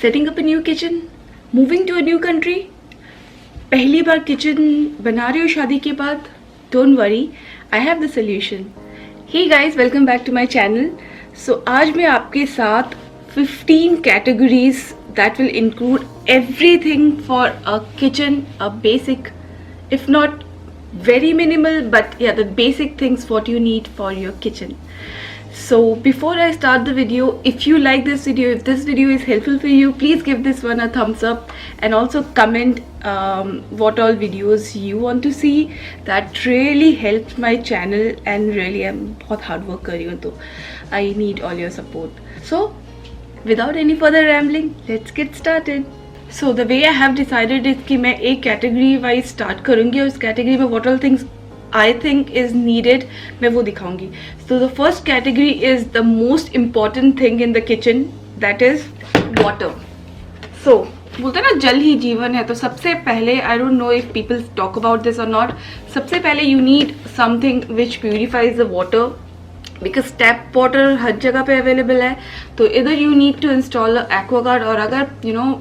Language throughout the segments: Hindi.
setting up a new kitchen, moving to a new country, पहली बार किचन बना रहे हो शादी के बाद? Don't worry, I have the solution. Hey guys, welcome back to my channel. So आज मैं आपके साथ 15 categories that will include everything for a kitchen, a basic, if not very minimal, but yeah, the basic things what you need for your kitchen. So before I start the video, if you like this video, if this video is helpful for you, please give this one a thumbs up and also comment what all videos you want to see. That really helps my channel and really I'm बहुत hard work कर रही हूँ तो I need all your support. So without any further rambling, let's get started. So the way I have decided is कि मैं एक category wise start करूँगी और उस category में what all things I think is needed मैं वो दिखाऊंगी. So the first category is the most important thing in the kitchen, that is water. So बोलते हैं ना जल ही जीवन है, तो सबसे पहले I don't know if people talk about this or not, सबसे पहले you need something which purifies the water because tap water हर जगह पे available है. तो either you need to install a aquaguard और अगर you know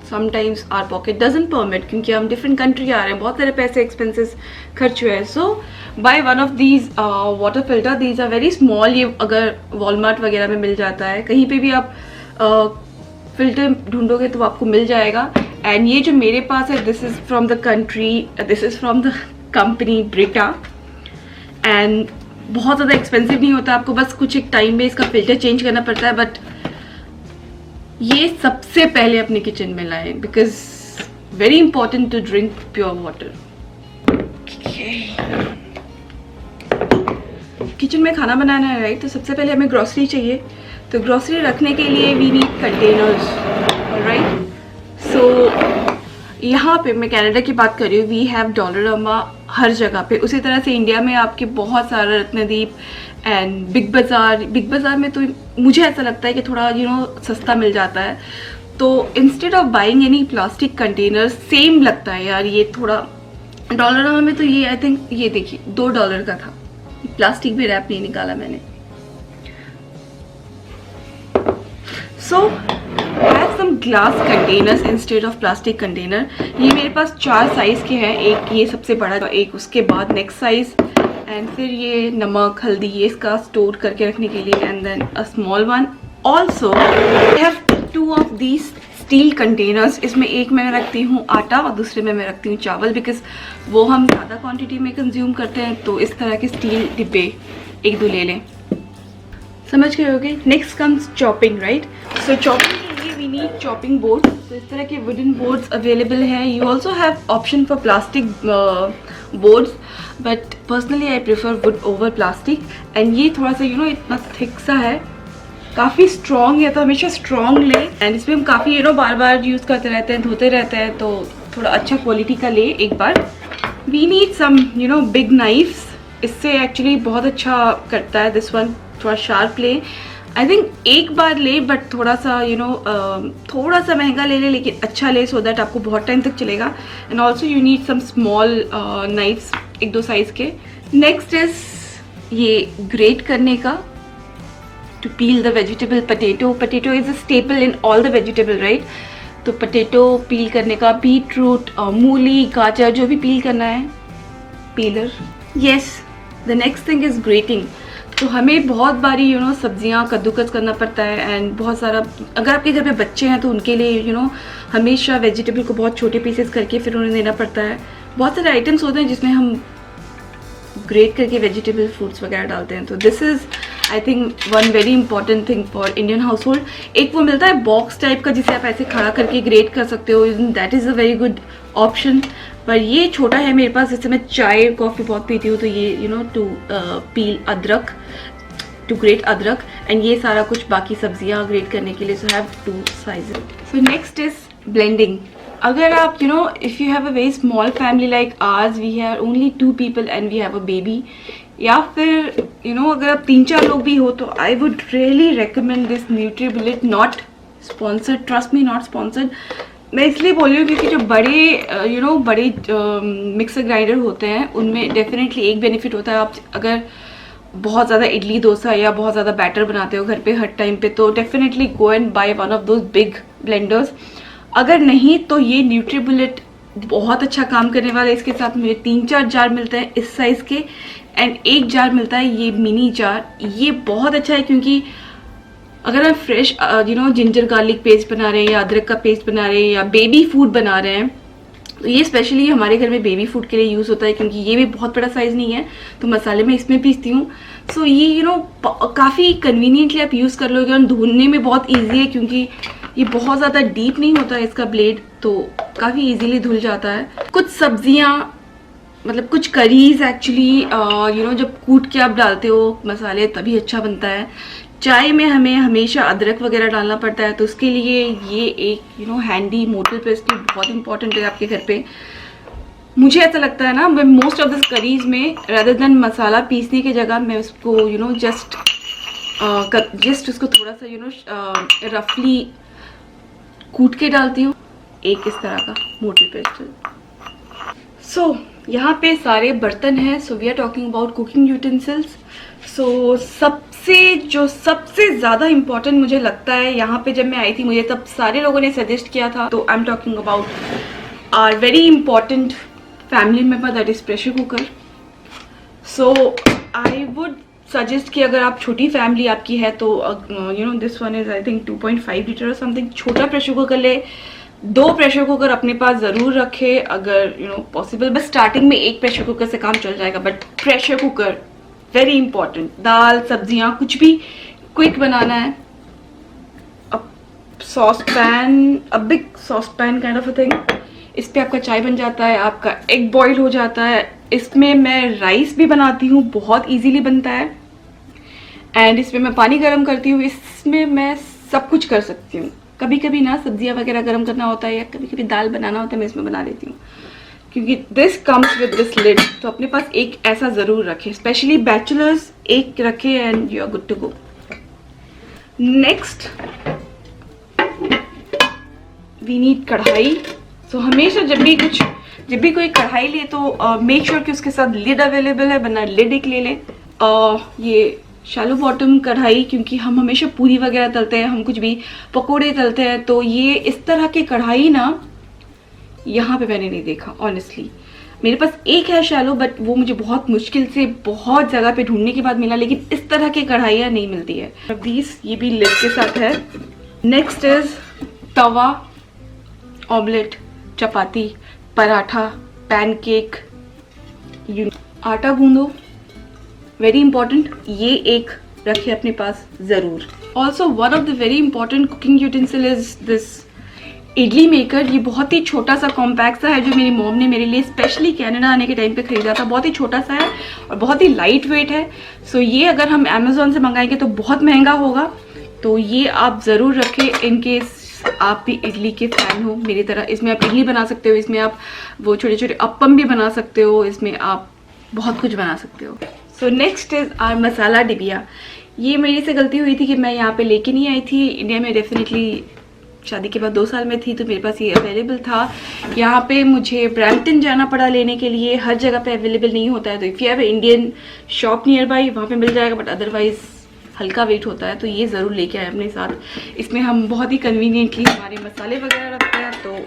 sometimes our pocket doesn't permit क्योंकि हम different country आ रहे हैं, बहुत सारे पैसे expenses खर्च हुए हैं. So buy one of these water filter. These are very small. ये अगर Walmart वगैरह में मिल जाता है, कहीं पे भी आप फिल्टर ढूंढोगे तो आपको मिल जाएगा. एंड ये जो मेरे पास है, this is from the country, this is from the company Brita. And बहुत ज़्यादा एक्सपेंसिव नहीं होता, आपको बस कुछ एक टाइम में इसका फिल्टर चेंज करना पड़ता है. बट ये सबसे पहले अपने किचन में लाएं because very important to drink pure water. Kitchen में खाना बनाना है राइट, तो सबसे पहले हमें ग्रोसरी चाहिए. तो ग्रोसरी रखने के लिए वी नीड कंटेनर्स राइट. सो यहाँ पे मैं कनाडा की बात कर रही हूँ, वी हैव डॉलरमा हर जगह पे. उसी तरह से इंडिया में आपके बहुत सारा रत्नदीप एंड बिग बाज़ार में तो मुझे ऐसा लगता है कि थोड़ा सस्ता मिल जाता है. तो instead of buying any plastic container, same लगता है यार ये थोड़ा डॉलरमा में. तो ये आई थिंक ये देखिए $2 का था, प्लास्टिक भी रैप नहीं निकाला मैंने. So have some glass containers instead of plastic container. ये मेरे पास 4 साइज़ के हैं, एक ये सबसे बड़ा, एक उसके बाद नेक्स्ट साइज़, एंड फिर ये नमक हल्दी ये इसका स्टोर करके रखने के लिए, and then a small one. Also I have 2 of these steel containers. इसमें एक में मैं रखती हूँ आटा और दूसरे में मैं रखती हूँ चावल, बिकॉज वो हम ज़्यादा क्वांटिटी में कंज्यूम करते हैं. तो इस तरह के स्टील डिब्बे 1-2 ले लें, समझ गए होगे. Next comes chopping right. So chopping के लिए वी नीड चॉपिंग बोर्ड. तो इस तरह के वुडन बोर्ड्स अवेलेबल हैं. You also have option for plastic boards, but personally I prefer would over plastic. And ये थोड़ा सा इतना थिक सा है, काफ़ी स्ट्रॉन्ग है, तो हमेशा स्ट्रॉन्ग ले. एंड इसमें हम काफ़ी बार बार यूज़ करते रहते हैं, धोते रहते हैं, तो थोड़ा अच्छा क्वालिटी का ले एक बार. We need some big knives. इससे एक्चुअली बहुत अच्छा करता है दिस वन, थोड़ा शार्प ले. आई थिंक एक बार ले, बट थोड़ा सा थोड़ा सा महंगा ले ले, लेकिन अच्छा ले, सो दैट आपको बहुत टाइम तक चलेगा. And also you need some small knifes 1-2 size के. नेक्स्ट इज ये ग्रेट करने का, to peel the vegetable. Potato is a staple in all the vegetable right. तो potato peel करने का, बीटरूट, मूली, गाजर जो भी peel करना है, pillar. Yes, the next thing is grating. तो हमें बहुत बारी सब्जियां कद्दूकस करना पड़ता है, एंड बहुत सारा अगर आपके घर पे बच्चे हैं तो उनके लिए हमेशा वेजिटेबल को बहुत छोटे पीसेस करके फिर उन्हें देना पड़ता है. बहुत सारे आइटम्स होते हैं जिसमें हम ग्रेट करके वेजिटेबल फ्रूट्स वगैरह डालते हैं. तो this is I think one very important thing for Indian house hold. एक वो मिलता है बॉक्स टाइप का जिसे आप ऐसे खड़ा करके ग्रेट कर सकते हो, that is a very good option. पर ये छोटा है मेरे पास, जिससे मैं चाय कॉफ़ी बहुत पीती हूँ. तो ये टू पील अदरक, टू ग्रेट अदरक, एंड ये सारा कुछ बाकी सब्जियाँ ग्रेट करने के लिए. So have 2 sizes. So next is blending. अगर आप if you have a very small family like ours, we have only 2 people and we have a baby, या फिर अगर आप 3-4 लोग भी हो, तो I would really recommend this NutriBullet. Not sponsored, trust me, not sponsored. मैं इसलिए बोल रही हूँ क्योंकि जो बड़े बड़े मिक्सर ग्राइंडर होते हैं उनमें डेफिनेटली एक बेनिफिट होता है. आप अगर बहुत ज़्यादा इडली डोसा या बहुत ज़्यादा बैटर बनाते हो घर पे हर टाइम पे, तो definitely go and by one of those big blenders. अगर नहीं तो ये न्यूट्रीबुलेट बहुत अच्छा काम करने वाला है। इसके साथ मुझे 3-4 जार मिलते हैं इस साइज़ के, एंड 1 जार मिलता है ये मिनी जार। ये बहुत अच्छा है क्योंकि अगर हम फ्रेश जिंजर गार्लिक पेस्ट बना रहे हैं या अदरक का पेस्ट बना रहे हैं या बेबी फूड बना रहे हैं, तो ये स्पेशली हमारे घर में बेबी फूड के लिए यूज़ होता है क्योंकि ये भी बहुत बड़ा साइज़ नहीं है, तो मसाले मैं इसमें पीसती हूँ। सो ये काफ़ी कन्वीनियंटली आप यूज़ कर लोगे और धोने में बहुत ईजी है क्योंकि ये बहुत ज़्यादा डीप नहीं होता है इसका ब्लेड, तो काफ़ी ईजीली धुल जाता है। कुछ सब्जियाँ मतलब कुछ करीज एक्चुअली जब कूट के आप डालते हो मसाले तभी अच्छा बनता है। चाय में हमें हमेशा अदरक वगैरह डालना पड़ता है, तो उसके लिए ये एक हैंडी मोटल पेस्ट्री बहुत इंपॉर्टेंट है आपके घर पे। मुझे ऐसा लगता है ना, मैं मोस्ट ऑफ दिस करीज में रादर देन मसाला पीसने की जगह मैं उसको जस्ट उसको थोड़ा सा रफली कूट के डालती हूँ, एक इस तरह का मोटल पेस्ट्री। सो यहाँ पे सारे बर्तन हैं। So we are talking about cooking utensils. So सबसे ज़्यादा इम्पॉर्टेंट मुझे लगता है यहाँ पे, जब मैं आई थी मुझे तब सारे लोगों ने सजेस्ट किया था, तो I am talking about our very important family member, that is pressure cooker. So I would suggest कि अगर आप छोटी फैमिली आपकी है तो this one is I think 2.5 litre और समथिंग, छोटा प्रेशर कुकर ले। 2 प्रेशर कुकर अपने पास ज़रूर रखे अगर पॉसिबल। बस स्टार्टिंग में 1 प्रेशर कुकर से काम चल जाएगा, but pressure cooker very important. दाल सब्जियां कुछ भी क्विक बनाना है। अब sauce pan, a big sauce pan kind of a thing, इस पे आपका चाय बन जाता है, आपका एग बॉईल हो जाता है। इसमें मैं राइस भी बनाती हूँ, बहुत इजीली बनता है। एंड इसमें मैं पानी गर्म करती हूँ, इसमें मैं सब कुछ कर सकती हूँ। कभी कभी ना सब्जियां वगैरह गर्म करना होता है या कभी कभी दाल बनाना होता है, मैं इसमें बना लेती हूँ क्योंकि this comes with this lid. तो अपने पास एक ऐसा ज़रूर रखें, स्पेशली बैचलर्स एक रखें and you are good to go. Next we need कढ़ाई। सो हमेशा जब भी कोई कढ़ाई ले तो मेक श्योर कि उसके साथ लिड अवेलेबल है, वरना लिड एक ले लें। ये शैलो बॉटम कढ़ाई, क्योंकि हम हमेशा पूरी वगैरह तलते हैं, हम कुछ भी पकोड़े तलते हैं, तो ये इस तरह की कढ़ाई ना यहाँ पे मैंने नहीं देखा ऑनेस्टली। मेरे पास एक है शैलो, बट वो मुझे बहुत मुश्किल से बहुत जगह पे ढूंढने के बाद मिला, लेकिन इस तरह की कढ़ाइयाँ नहीं मिलती है। ये भी लिड के साथ है। Next is Tawa, omelette, chapati, paratha, pancake, आटा गूंदो, वेरी इंपॉर्टेंट, ये एक रखिए अपने पास ज़रूर। Also one of the very important cooking utensil is this idli maker. ये बहुत ही छोटा सा कॉम्पैक्ट सा है जो मेरी मॉम ने मेरे लिए स्पेशली कनाडा आने के टाइम पे खरीदा था। बहुत ही छोटा सा है और बहुत ही लाइट वेट है। सो ये अगर हम अमेजोन से मंगाएंगे तो बहुत महंगा होगा, तो ये आप ज़रूर रखें इनकेस आप भी इडली के फैन हो मेरी तरह। इसमें आप इडली बना सकते हो, इसमें आप वो छोटे छोटे अप्पम भी बना सकते हो, इसमें आप बहुत कुछ बना सकते हो। सो नेक्स्ट इज आर मसाला डिबिया। ये मेरी से गलती हुई थी कि मैं यहाँ पे लेके नहीं आई थी। इंडिया में डेफिनेटली शादी के बाद 2 साल में थी, तो मेरे पास ये अवेलेबल था। यहाँ पे मुझे ब्रैम्पटन जाना पड़ा लेने के लिए, हर जगह पे अवेलेबल नहीं होता है। तो if you have Indian shop near by वहाँ पे मिल जाएगा, बट अदरवाइज हल्का वेट होता है, तो ये ज़रूर लेके आए अपने साथ। इसमें हम बहुत ही कन्वीनियंटली हमारे मसाले वगैरह रखते हैं, तो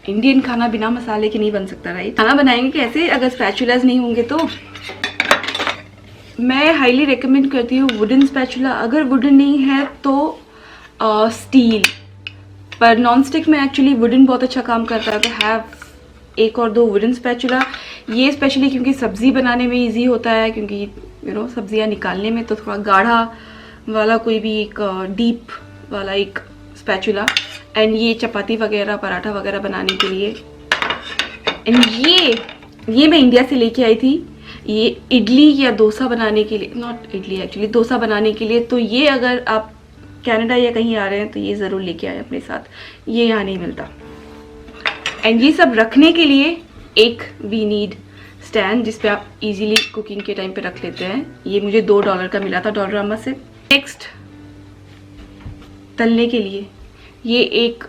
इंडियन खाना बिना मसाले के नहीं बन सकता, राइट। खाना बनाएंगे कैसे अगर स्पैचुलास नहीं होंगे? तो मैं हाईली रिकमेंड करती हूँ वुडन स्पैचुला। अगर वुडन नहीं है तो स्टील, पर नॉन स्टिक में एक्चुअली वुडन बहुत अच्छा काम करता है। तो हैव 1 और 2 वुडन स्पैचुला। ये स्पेशली क्योंकि सब्ज़ी बनाने में इजी होता है, क्योंकि सब्जियां निकालने में तो थोड़ा गाढ़ा वाला कोई भी एक डीप वाला एक स्पैचुला। एंड ये चपाती वगैरह पराठा वगैरह बनाने के लिए। एंड ये मैं इंडिया से लेके आई थी। ये इडली या डोसा बनाने के लिए, नॉट इडली एक्चुअली, डोसा बनाने के लिए। तो ये अगर आप कनाडा या कहीं आ रहे हैं तो ये ज़रूर लेके आए अपने साथ, ये यहाँ नहीं मिलता। एंड ये सब रखने के लिए एक वी नीड स्टैंड, जिस पे आप इजीली कुकिंग के टाइम पे रख लेते हैं। ये मुझे $2 का मिला था डॉलरामा से। नेक्स्ट तलने के लिए ये एक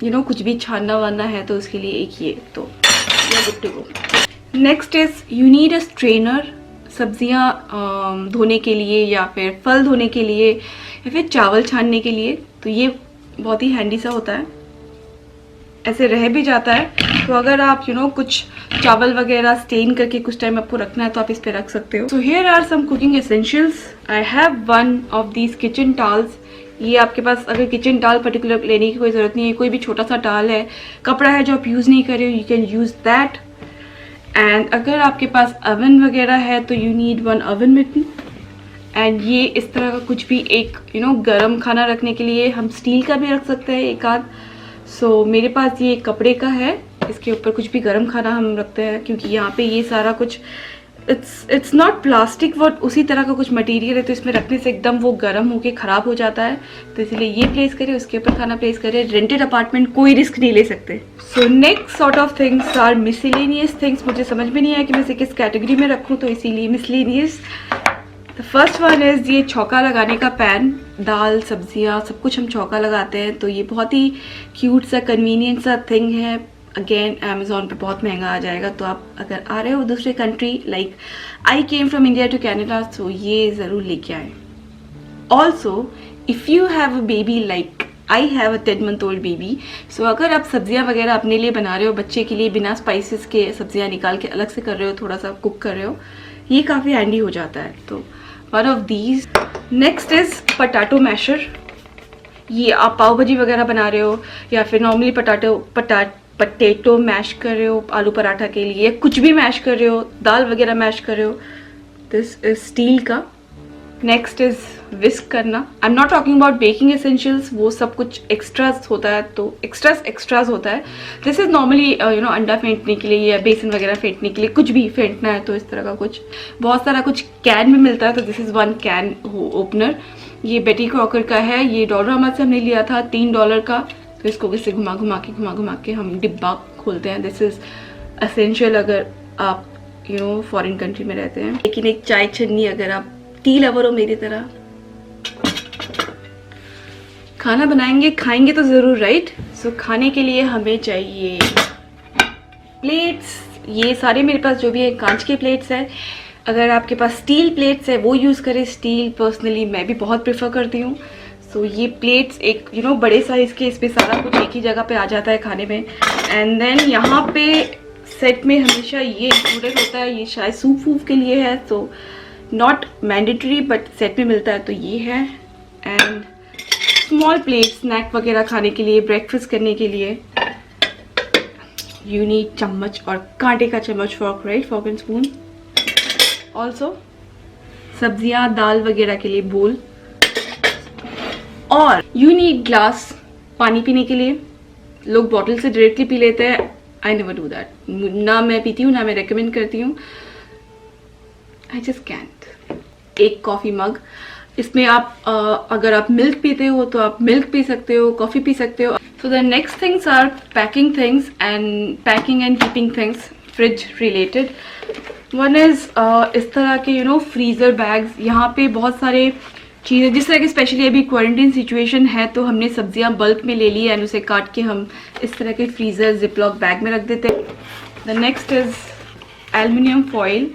कुछ भी छानना वानना है तो उसके लिए एक ये, तो good to go. Next is you need a strainer, सब्जियां धोने के लिए या फिर फल धोने के लिए या फिर चावल छानने के लिए। तो ये बहुत ही हैंडी सा होता है, ऐसे रह भी जाता है। तो अगर आप कुछ चावल वगैरह स्टेन करके कुछ टाइम आपको रखना है तो आप इस पे रख सकते हो। So here are some cooking essentials. I have one of these kitchen tools. ये आपके पास अगर किचन टाल पर्टिकुलर लेने की कोई ज़रूरत नहीं है, कोई भी छोटा सा टाल है, कपड़ा है जो आप यूज़ नहीं कर रहे हो, you can use that. And अगर आपके पास अवन वगैरह है तो you need one oven mitten. And ये इस तरह का कुछ भी एक गरम खाना रखने के लिए हम स्टील का भी रख सकते हैं एक आध। सो मेरे पास ये कपड़े का है, इसके ऊपर कुछ भी गरम खाना हम रखते हैं, क्योंकि यहाँ पे ये सारा कुछ इट्स नॉट प्लास्टिक, वो उसी तरह का कुछ मटेरियल है, तो इसमें रखने से एकदम वो गर्म होके ख़राब हो जाता है। तो इसलिए ये प्लेस करें, उसके ऊपर खाना प्लेस करें। रेंटेड अपार्टमेंट कोई रिस्क नहीं ले सकते। So next sort of things are miscellaneous things. मुझे समझ में नहीं आया कि मैं इसे किस कैटेगरी में रखूँ, तो इसीलिए miscellaneous. The first one is ये छौंका लगाने का पैन। दाल सब्जियाँ सब कुछ हम छौंका लगाते हैं, तो ये बहुत ही क्यूट सा कन्वीनियंट सा थिंग है। अगेन अमेज़ॉन पे बहुत महंगा आ जाएगा, तो आप अगर आ रहे हो दूसरे country, like I came from India to Canada, so ये ज़रूर लेके आए। Also if you have a baby like I have a 10 month old बेबी, सो अगर आप सब्जियां वगैरह अपने लिए बना रहे हो, बच्चे के लिए बिना स्पाइसेस के सब्जियां निकाल के अलग से कर रहे हो, थोड़ा सा कुक कर रहे हो, ये काफ़ी हैंडी हो जाता है। तो one of these. Next is potato masher. ये आप पाव भाजी वगैरह बना रहे हो, या फिर नॉर्मली पटेटो मैश कर रहे हो आलू पराठा के लिए, कुछ भी मैश कर रहे हो, दाल वगैरह मैश कर रहे हो, दिस इज स्टील का। नेक्स्ट इज विस्क करना। I am not talking about baking essentials, वो सब कुछ एक्स्ट्रास होता है, तो एक्स्ट्रास होता है। दिस इज नॉर्मली अंडा फेंटने के लिए या बेसन वगैरह फेंटने के लिए, कुछ भी फेंटना है तो इस तरह का कुछ बहुत सारा कुछ कैन में मिलता है, तो this is one can opener. ये बेटी क्रॉकर का है, ये डॉलरामा से हमने लिया था $3 का। तो इसको इससे घुमा घुमा के हम डिब्बा खोलते हैं। दिस इज असेंशियल अगर आप फॉरेन कंट्री में रहते हैं। लेकिन एक चाय छन्नी अगर आप टी लवर हो मेरी तरह, खाना बनाएंगे खाएंगे तो ज़रूर, राइट। सो खाने के लिए हमें चाहिए प्लेट्स। ये सारे मेरे पास जो भी है कांच के प्लेट्स हैं। अगर आपके पास स्टील प्लेट्स है वो यूज़ करें। स्टील पर्सनली मैं भी बहुत प्रेफर करती हूँ। सो ये प्लेट्स एक बड़े साइज़ के, इस पर सारा कुछ एक ही जगह पे आ जाता है खाने में। एंड देन यहाँ पे सेट में हमेशा ये इंक्लूडेड होता है, ये शायद सूप वूप के लिए है, तो नॉट मैंडेटरी बट सेट में मिलता है, तो ये है। एंड स्मॉल प्लेट स्नैक वगैरह खाने के लिए, ब्रेकफास्ट करने के लिए यू नीड चम्मच और कांटे का चम्मच, fork, right, fork and spoon. Also सब्जियां दाल वगैरह के लिए बोल, और यू नीड ग्लास पानी पीने के लिए। लोग बॉटल से डायरेक्टली पी लेते हैं, आई नेवर डू दैट। ना मैं पीती हूँ ना मैं रेकमेंड करती हूँ, आई जस्ट कैंट। एक कॉफ़ी मग, इसमें आप अगर आप मिल्क पीते हो तो आप मिल्क पी सकते हो, कॉफ़ी पी सकते हो। So the next things are packing things and keeping things fridge related. One is इस तरह के फ्रीज़र बैग्स। यहाँ पे बहुत सारे चीज़ें, जिस तरह की स्पेशली अभी क्वारंटीन सिचुएशन है, तो हमने सब्जियां बल्क में ले ली एंड उसे काट के हम इस तरह के फ्रीज़र जिपलॉक बैग में रख देते हैं। The next is aluminium foil,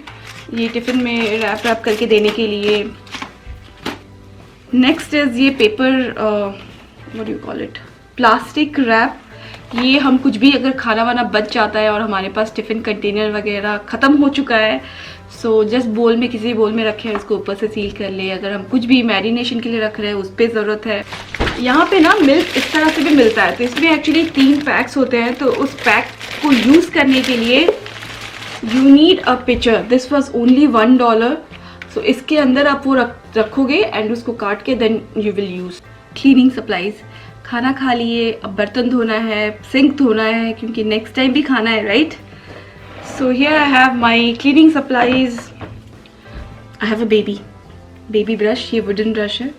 ये टिफ़िन में रैप करके देने के लिए। नेक्स्ट इज़ ये paper, what do you call it, plastic wrap. ये हम कुछ भी अगर खाना वाना बच जाता है और हमारे पास टिफ़िन कंटेनर वगैरह ख़त्म हो चुका है, सो जस्ट बोल में, किसी बोल में रखें, उसको ऊपर से सील कर ले। अगर हम कुछ भी मैरिनेशन के लिए रख रहे हैं उस पर ज़रूरत है। यहाँ पे ना मिल्क इस तरह से भी मिलता है, तो इसमें एक्चुअली 3 पैक्स होते हैं, तो उस पैक को यूज़ करने के लिए you need a picture. This was only $1। So इसके अंदर आप वो रखोगे एंड उसको काट के then you will use. Cleaning supplies, खाना खा लिए, अब बर्तन धोना है, सिंक धोना है, क्योंकि नेक्स्ट टाइम भी खाना है, right. So here I have my cleaning supplies. I have a baby brush, ये wooden brush है।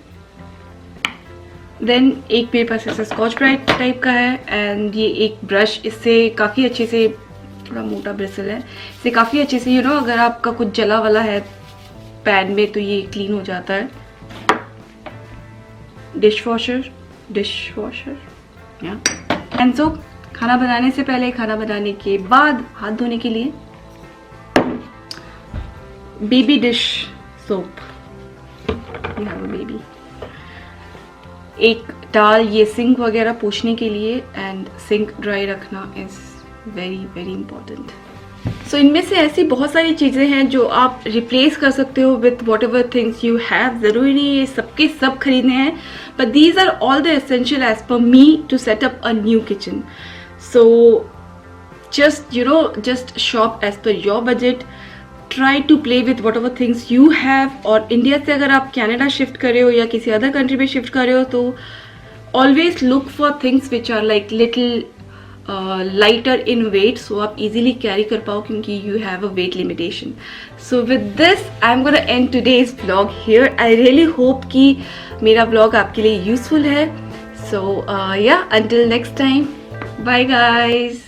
Then एक मेरे पास ऐसा स्कॉच ब्राइट टाइप का है, एंड ये एक ब्रश, इससे काफ़ी अच्छे से, थोड़ा मोटा ब्रिसल है, इससे काफ़ी अच्छे से अगर आपका कुछ जला वाला है पैन में तो ये क्लीन हो जाता है। डिश वॉशर या एंड सो खाना बनाने से पहले, खाना बनाने के बाद, हाथ धोने के लिए baby dish soap. You have a baby. एक दाल, ये सिंक वगैरह पोंछने के लिए, एंड सिंक ड्राई रखना इज़ वेरी वेरी इंपॉर्टेंट। सो इनमें से ऐसी बहुत सारी चीज़ें हैं जो आप रिप्लेस कर सकते हो with whatever things you have. ज़रूरी नहीं ये सबके सब खरीदने हैं, but these are all the essential as per me to set up a new kitchen. So just shop as per your budget. Try to play with whatever things you have. और इंडिया से अगर आप कनाडा शिफ्ट कर रहे हो या किसी अदर कंट्री में शिफ्ट कर रहे हो तो always look for things which are like little lighter in weight, so आप easily carry कर पाओ क्योंकि you have a weight limitation. So with this I'm gonna end today's vlog here. I really hope कि मेरा vlog आपके लिए useful है. So yeah, until next time, bye guys.